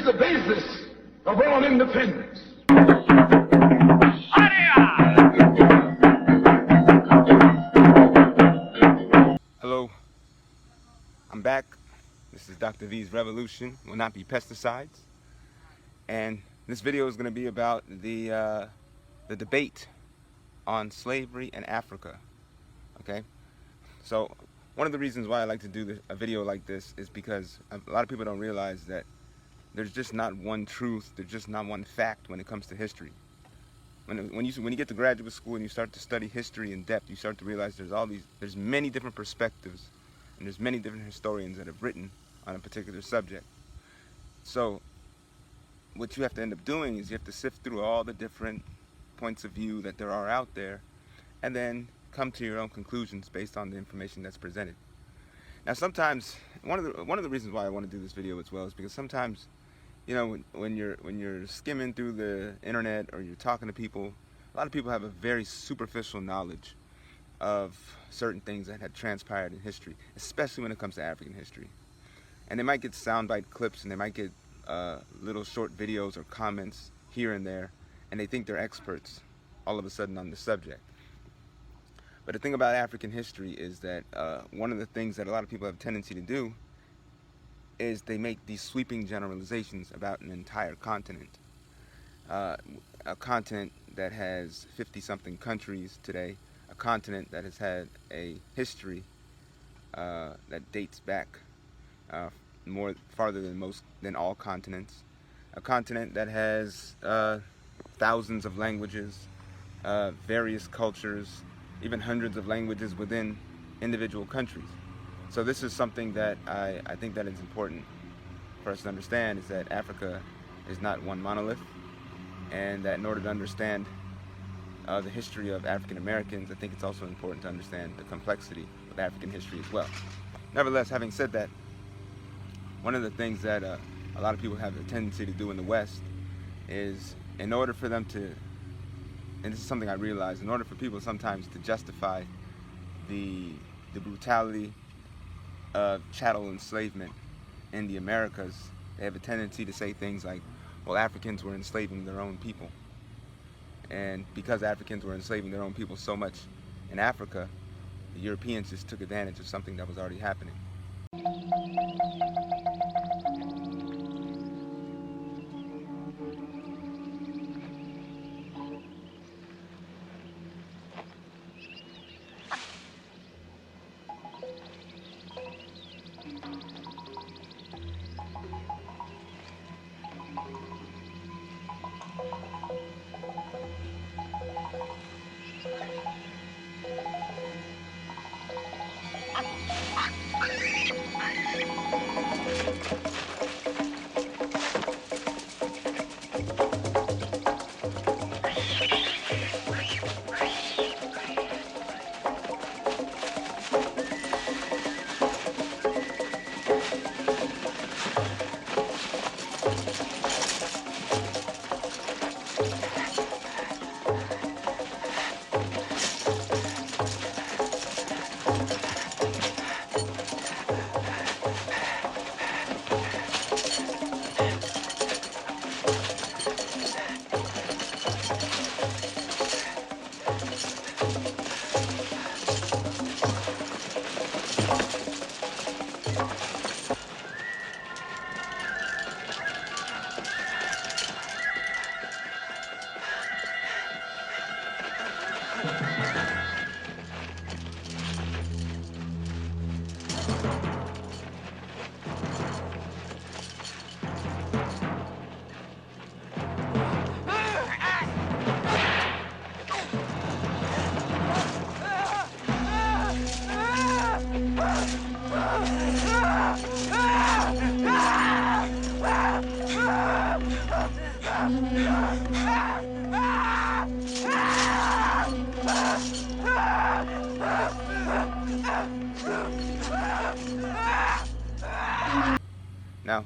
is the basis of all independence. Hello, I'm back. This is Dr. V's Revolution Will Not Be Pesticides, and this video is going to be about the debate on slavery in Africa. Okay, so one of the reasons why I like to do a video like this is because a lot of people don't realize that there's just not one truth, there's just not one fact when it comes to history. When you get to graduate school and you start to study history in depth, you start to realize there's many different perspectives, and there's many different historians that have written on a particular subject. So what you have to end up doing is you have to sift through all the different points of view that there are out there, and then come to your own conclusions based on the information that's presented. Now, sometimes one of the reasons why I want to do this video as well is because sometimes, you know, when you're skimming through the internet or you're talking to people, a lot of people have a very superficial knowledge of certain things that had transpired in history, especially when it comes to African history. And they might get soundbite clips, and they might get little short videos or comments here and there, and they think they're experts all of a sudden on the subject. But the thing about African history is that one of the things that a lot of people have a tendency to do is they make these sweeping generalizations about an entire continent. A continent that has 50-something countries today, a continent that has had a history that dates back farther than all continents, a continent that has thousands of languages, various cultures, even hundreds of languages within individual countries. So this is something that I think that is important for us to understand, is that Africa is not one monolith, and that in order to understand the history of African Americans, I think it's also important to understand the complexity of African history as well. Nevertheless, having said that, one of the things that a lot of people have a tendency to do in the West is, in order for them to, and this is something I realized, in order for people sometimes to justify the brutality of chattel enslavement in the Americas, they have a tendency to say things like, well, Africans were enslaving their own people. And because Africans were enslaving their own people so much in Africa, the Europeans just took advantage of something that was already happening. Now,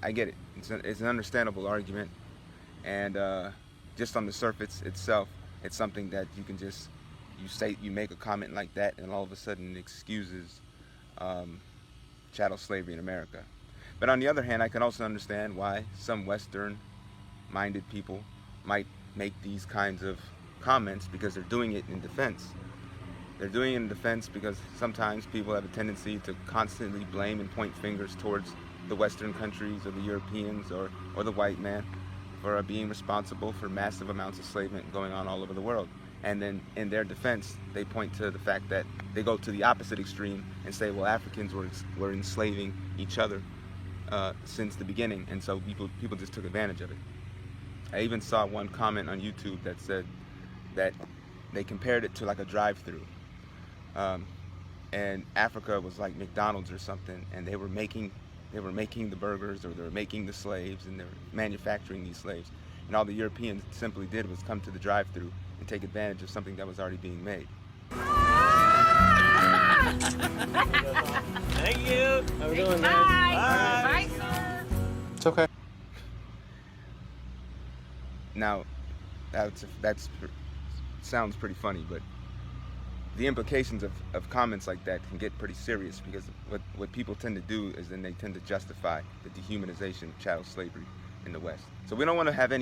I get it. It's an understandable argument, and just on the surface itself, it's something that you can just you make a comment like that, and all of a sudden it excuses chattel slavery in America. But on the other hand, I can also understand why some Western-minded people might make these kinds of comments, because they're doing it in defense. They're doing it in defense because sometimes people have a tendency to constantly blame and point fingers towards the Western countries or the Europeans or the white man for being responsible for massive amounts of enslavement going on all over the world. And then in their defense, they point to the fact that they go to the opposite extreme and say, well, Africans were enslaving each other since the beginning, and so people just took advantage of it. I even saw one comment on YouTube that said that they compared it to like a drive-through, and Africa was like McDonald's or something, and they were making the burgers, or they were making the slaves, and they were manufacturing these slaves, and all the Europeans simply did was come to the drive-through and take advantage of something that was already being made. Thank you. How we doing, guys? Bye. Bye, sir. It's okay. Now, that's sounds pretty funny, but the implications of comments like that can get pretty serious, because what people tend to do is then they tend to justify the dehumanization of chattel slavery in the West. So we don't want to have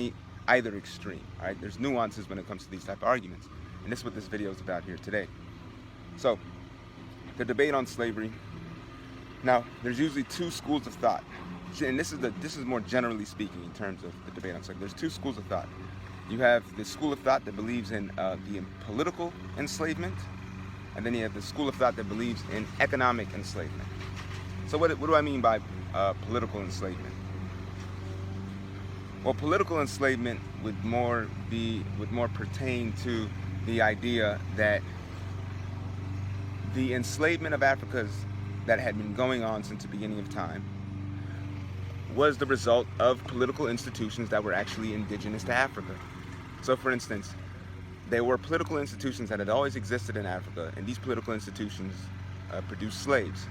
either extreme, all right? There's nuances when it comes to these type of arguments, and this is what this video is about here today. So, the debate on slavery. Now, there's usually two schools of thought, and this is more generally speaking in terms of the debate on slavery. There's two schools of thought. You have the school of thought that believes in the political enslavement, and then you have the school of thought that believes in economic enslavement. So what do I mean by political enslavement? Well, political enslavement would more pertain to the idea that the enslavement of Africa that had been going on since the beginning of time was the result of political institutions that were actually indigenous to Africa. So, for instance, there were political institutions that had always existed in Africa, and these political institutions produced slaves.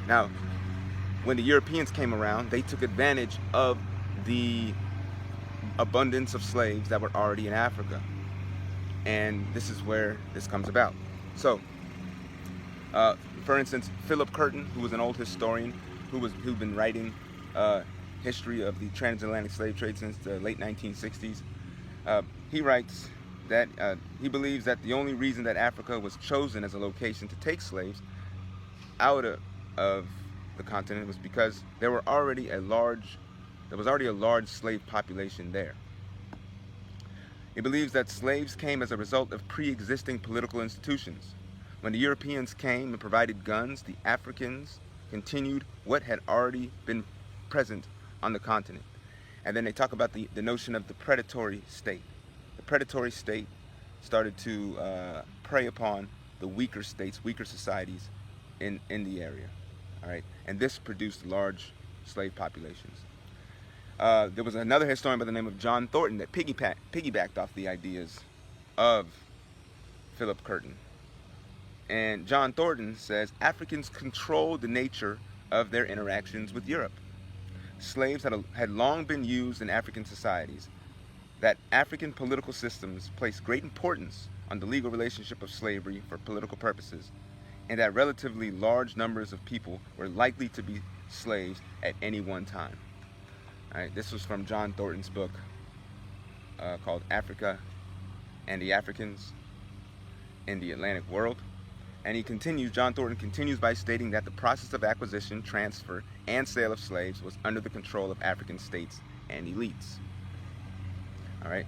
Now, when the Europeans came around, they took advantage of the abundance of slaves that were already in Africa. And this is where this comes about. So, for instance, Philip Curtin, who was an old historian who'd been writing history of the transatlantic slave trade since the late 1960s, he writes that he believes that the only reason that Africa was chosen as a location to take slaves out of the continent was because there was already a large slave population there. He believes that slaves came as a result of pre-existing political institutions. When the Europeans came and provided guns, the Africans continued what had already been present on the continent. And then they talk about the notion of the predatory state. The predatory state started to prey upon the weaker states, weaker societies in the area. All right, and this produced large slave populations. There was another historian by the name of John Thornton that piggybacked off the ideas of Philip Curtin. And John Thornton says Africans controlled the nature of their interactions with Europe. Slaves had long been used in African societies, that African political systems placed great importance on the legal relationship of slavery for political purposes, and that relatively large numbers of people were likely to be slaves at any one time. All right, this was from John Thornton's book called Africa and the Africans in the Atlantic World. And John Thornton continues by stating that the process of acquisition, transfer, and sale of slaves was under the control of African states and elites. All right,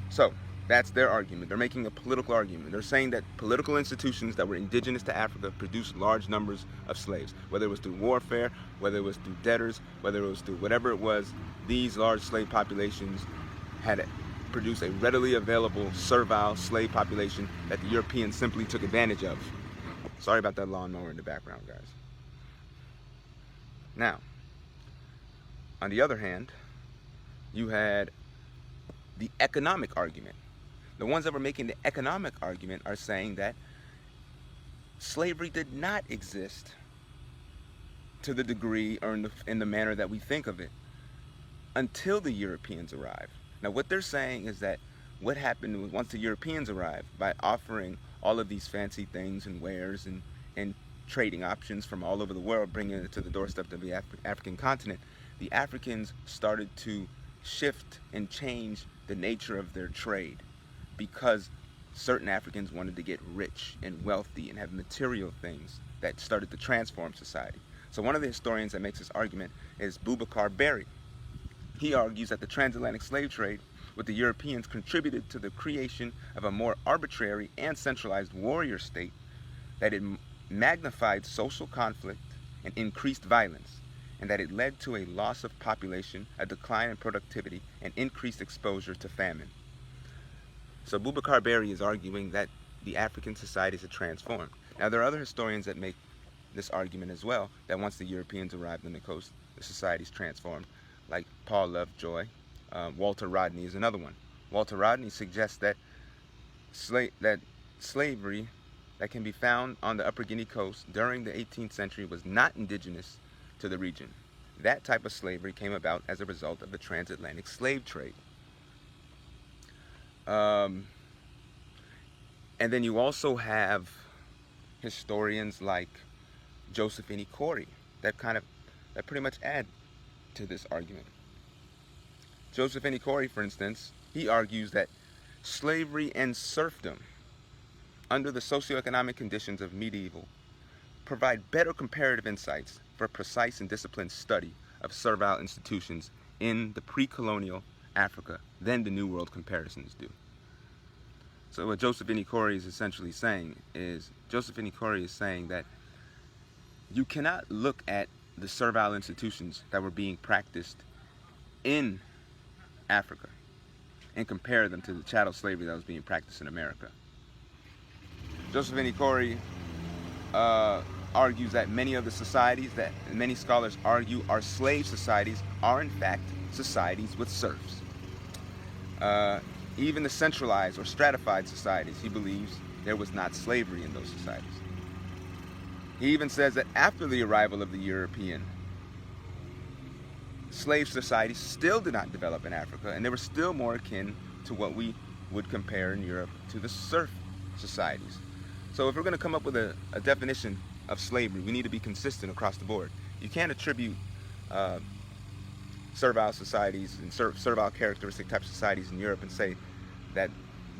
so that's their argument. They're making a political argument. They're saying that political institutions that were indigenous to Africa produced large numbers of slaves, whether it was through warfare, whether it was through debtors, whether it was through whatever it was. These large slave populations had produced a readily available servile slave population that the Europeans simply took advantage of. Sorry about that lawnmower in the background, guys. Now, on the other hand, you had the economic argument. The ones that were making the economic argument are saying that slavery did not exist to the degree or in the manner that we think of it until the Europeans arrived. Now, what they're saying is that what happened was once the Europeans arrived, by offering all of these fancy things and wares and trading options from all over the world, bringing it to the doorstep of the African continent, the Africans started to shift and change the nature of their trade because certain Africans wanted to get rich and wealthy and have material things that started to transform society. So one of the historians that makes this argument is Boubacar Berry. He argues that the transatlantic slave trade with the Europeans contributed to the creation of a more arbitrary and centralized warrior state, that it magnified social conflict and increased violence, and that it led to a loss of population, a decline in productivity, and increased exposure to famine. So Boubacar Berry is arguing that the African societies had transformed. Now there are other historians that make this argument as well, that once the Europeans arrived on the coast, the societies transformed, like Paul Lovejoy. Walter Rodney is another one. Walter Rodney suggests that slavery that can be found on the Upper Guinea coast during the 18th century was not indigenous to the region. That type of slavery came about as a result of the transatlantic slave trade. And then you also have historians like Josephine Corey that pretty much add to this argument. Josephine Corey, for instance, he argues that slavery and serfdom under the socioeconomic conditions of medieval provide better comparative insights for precise and disciplined study of servile institutions in the pre-colonial Africa than the New World comparisons do. So what Josephine Corey is essentially saying is, that you cannot look at the servile institutions that were being practiced in Africa and compare them to the chattel slavery that was being practiced in America. Josephine Corey argues that many of the societies that many scholars argue are slave societies are in fact societies with serfs. Even the centralized or stratified societies, he believes there was not slavery in those societies. He even says that after the arrival of the European, slave societies still did not develop in Africa, and they were still more akin to what we would compare in Europe to the serf societies. So if we're going to come up with a definition of slavery, we need to be consistent across the board. You can't attribute servile societies and servile characteristic type societies in Europe and say that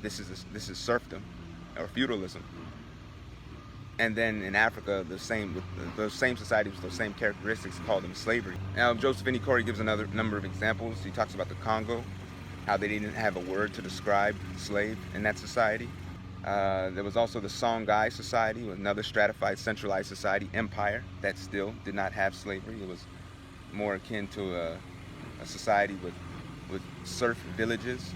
this is serfdom or feudalism, and then in Africa those same societies with those same characteristics call them slavery. Now Josephine Corey gives another number of examples. He talks about the Congo, how they didn't have a word to describe slave in that society. There was also the Songhai society, another stratified centralized society, empire, that still did not have slavery. It was more akin to a society with serf villages.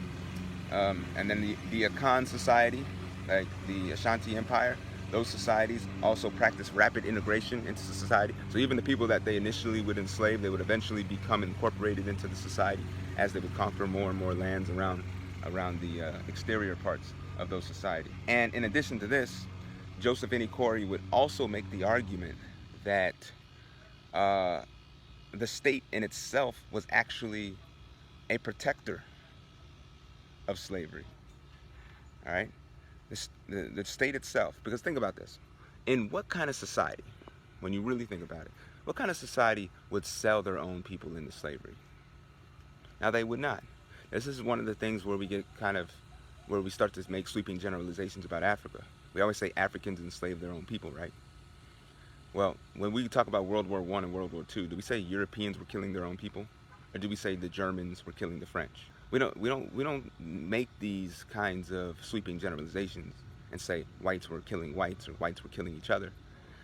And then the Akan society, like the Ashanti Empire, those societies also practiced rapid integration into society. So even the people that they initially would enslave, they would eventually become incorporated into the society as they would conquer more and more lands around the exterior parts of those societies. And in addition to this, Josephine Corey would also make the argument that the state in itself was actually a protector of slavery. All right? The state itself, because think about this. In what kind of society, when you really think about it, what kind of society would sell their own people into slavery? Now, they would not. This is one of the things where we get where we start to make sweeping generalizations about Africa. We always say Africans enslaved their own people, right? Well, when we talk about World War I and World War II, do we say Europeans were killing their own people? Or do we say the Germans were killing the French? We don't make these kinds of sweeping generalizations and say whites were killing whites or whites were killing each other.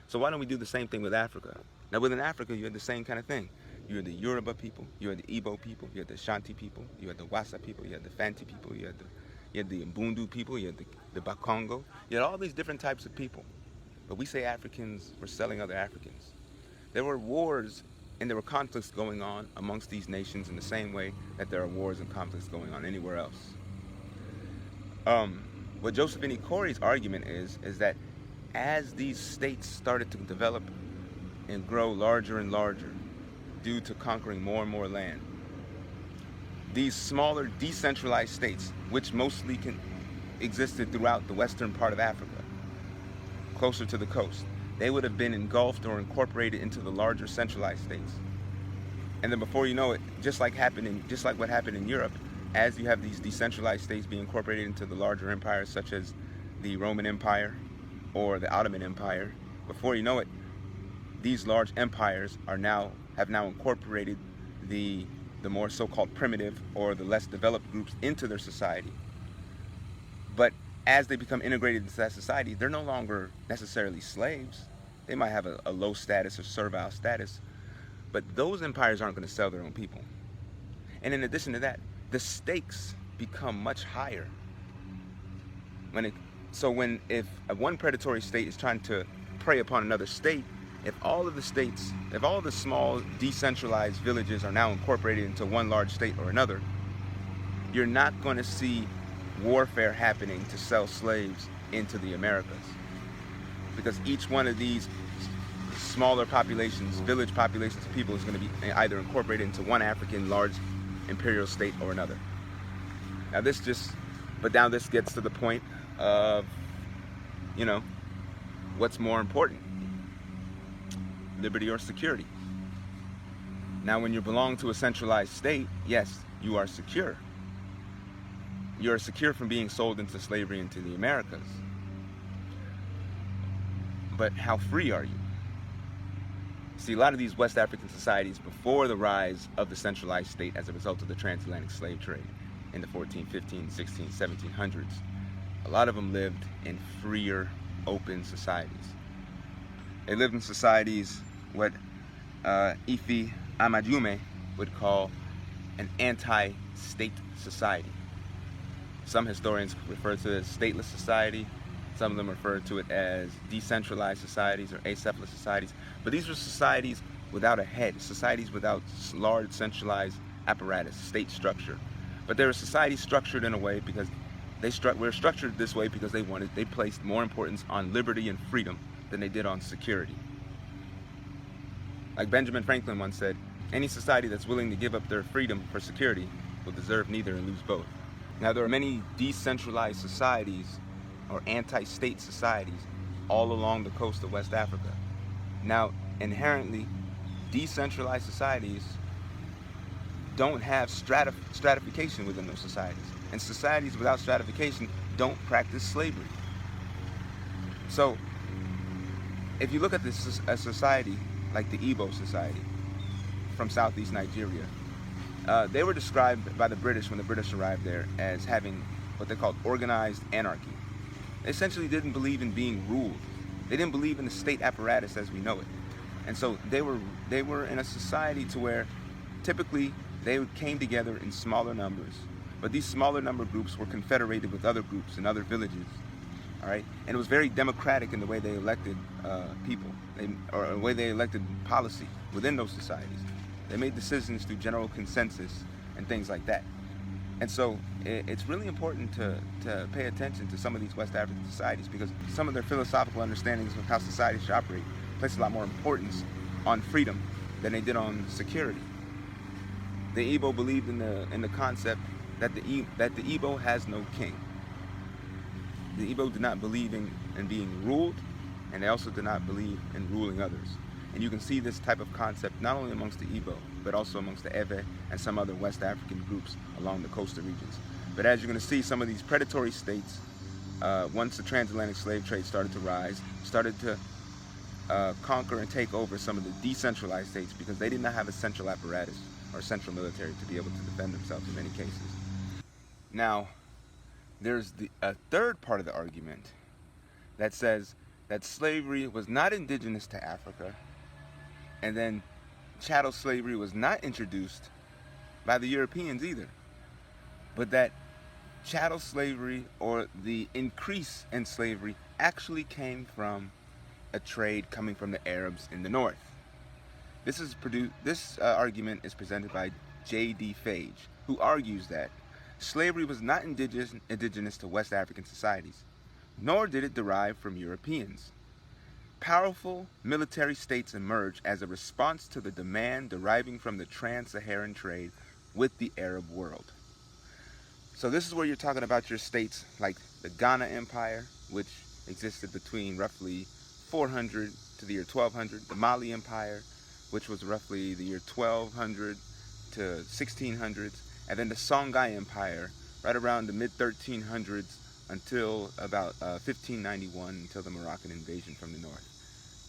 So why don't we do the same thing with Africa? Now within Africa, you had the same kind of thing. You had the Yoruba people, you had the Igbo people, you had the Ashanti people, you had the Wassa people, you had the Fanti people, you had the Mbundu people, you had the Bakongo. You had all these different types of people. But we say Africans were selling other Africans. There were wars and there were conflicts going on amongst these nations in the same way that there are wars and conflicts going on anywhere else. What Josephine Corey's argument is that as these states started to develop and grow larger and larger due to conquering more and more land, these smaller decentralized states, which mostly existed throughout the western part of Africa, closer to the coast, they would have been engulfed or incorporated into the larger centralized states. And then before you know it, just like what happened in Europe, as you have these decentralized states being incorporated into the larger empires, such as the Roman Empire or the Ottoman Empire, before you know it, these large empires have now incorporated the more so-called primitive or the less developed groups into their society. But as they become integrated into that society, they're no longer necessarily slaves. They might have a low status or servile status, but those empires aren't going to sell their own people. And in addition to that, the stakes become much higher. If one predatory state is trying to prey upon another state, if all of the small decentralized villages are now incorporated into one large state or another, you're not going to see warfare happening to sell slaves into the Americas, because each one of these smaller populations, village populations of people, is going to be either incorporated into one African large imperial state or another. Now this gets to the point of, what's more important, liberty or security. Now when you belong to a centralized state, yes, you are secure. You're secure from being sold into slavery into the Americas. But how free are you? See, a lot of these West African societies, before the rise of the centralized state as a result of the transatlantic slave trade in the 14, 15, 16, 1700s, a lot of them lived in freer, open societies. They lived in societies what Ife Amajume would call an anti-state society. Some historians refer to it as stateless society. Some of them refer to it as decentralized societies or acephalous societies. But these were societies without a head, societies without large centralized apparatus, state structure. But they were societies structured in a way because were structured this way because they placed more importance on liberty and freedom than they did on security. Like Benjamin Franklin once said, any society that's willing to give up their freedom for security will deserve neither and lose both. Now there are many decentralized societies or anti-state societies all along the coast of West Africa. Now inherently, decentralized societies don't have stratification within those societies. And societies without stratification don't practice slavery. So if you look at a society like the Igbo society from southeast Nigeria, they were described by the British when the British arrived there as having what they called organized anarchy. They essentially didn't believe in being ruled. They didn't believe in the state apparatus as we know it. And so they were in a society to where typically they came together in smaller numbers, but these smaller number groups were confederated with other groups in other villages. All right, and it was very democratic in the way they elected people, or the way they elected policy within those societies. They made decisions through general consensus and things like that. And so it's really important to pay attention to some of these West African societies, because some of their philosophical understandings of how society should operate place a lot more importance on freedom than they did on security. The Igbo believed in the concept that the Igbo has no king. The Igbo did not believe in being ruled, and they also did not believe in ruling others. And you can see this type of concept not only amongst the Igbo, but also amongst the Ewe and some other West African groups along the coastal regions. But as you're going to see, some of these predatory states, once the transatlantic slave trade started to rise, started to conquer and take over some of the decentralized states because they did not have a central apparatus or central military to be able to defend themselves in many cases. Now, there's a third part of the argument that says that slavery was not indigenous to Africa, and then chattel slavery was not introduced by the Europeans either, but that chattel slavery, or the increase in slavery, actually came from a trade coming from the Arabs in the north. This argument is presented by J.D. Fage, who argues that slavery was not indigenous to West African societies, nor did it derive from Europeans. Powerful military states emerged as a response to the demand deriving from the TransSaharan Trade with the Arab world. So this is where you're talking about your states like the Ghana Empire, which existed between roughly 400 to the year 1200, the Mali Empire, which was roughly the year 1200 to 1600s, and then the Songhai Empire, right around the mid-1300s until about 1591, until the Moroccan invasion from the north.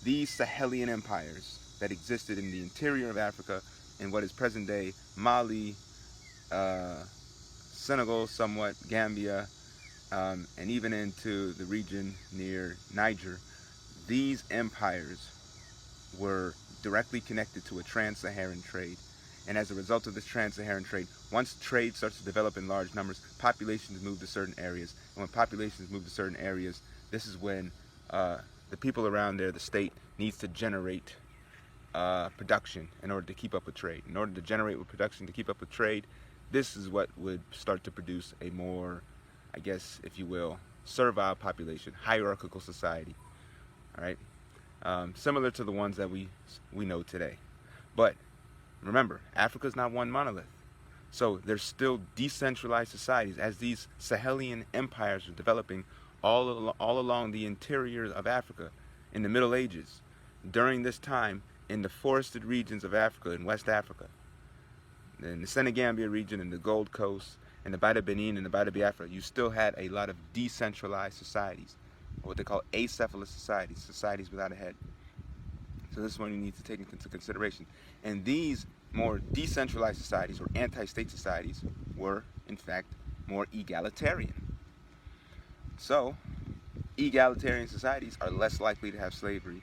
These Sahelian empires that existed in the interior of Africa, in what is present-day Mali, Senegal, somewhat Gambia, and even into the region near Niger, these empires were directly connected to a trans-Saharan trade. And as a result of this trans-Saharan trade, once trade starts to develop in large numbers, populations move to certain areas. And when populations move to certain areas, this is when the people around there, the state, needs to generate production in order to keep up with trade. In order to generate with production to keep up with trade, this is what would start to produce a more, I guess, if you will, servile population, hierarchical society. All right, similar to the ones that we know today. But remember, Africa is not one monolith. So there's still decentralized societies as these Sahelian empires are developing all along the interior of Africa in the Middle Ages. During this time, in the forested regions of Africa, in West Africa, in the Senegambia region, in the Gold Coast, in the Bida Benin and the Bida Biafra, you still had a lot of decentralized societies, or what they call acephalous societies, societies without a head. So this is one you need to take into consideration. And these more decentralized societies, or anti-state societies, were, in fact, more egalitarian. So, egalitarian societies are less likely to have slavery,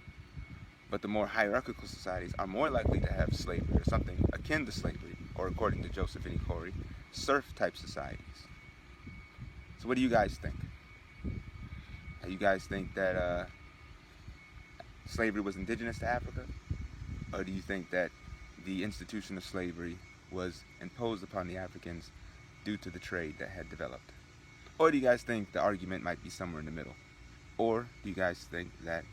but the more hierarchical societies are more likely to have slavery, or something akin to slavery, or according to Joseph and Corey, serf-type societies. So what do you guys think? You guys think that slavery was indigenous to Africa? Or do you think that the institution of slavery was imposed upon the Africans due to the trade that had developed? Or do you guys think the argument might be somewhere in the middle? Or do you guys think that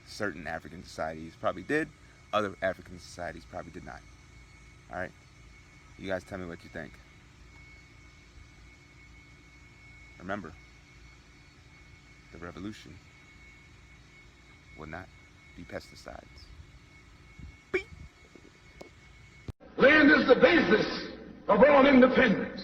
certain African societies probably did, other African societies probably did not? Alright? You guys tell me what you think. Remember, the revolution will not be pesticides. Land is the basis of all independence.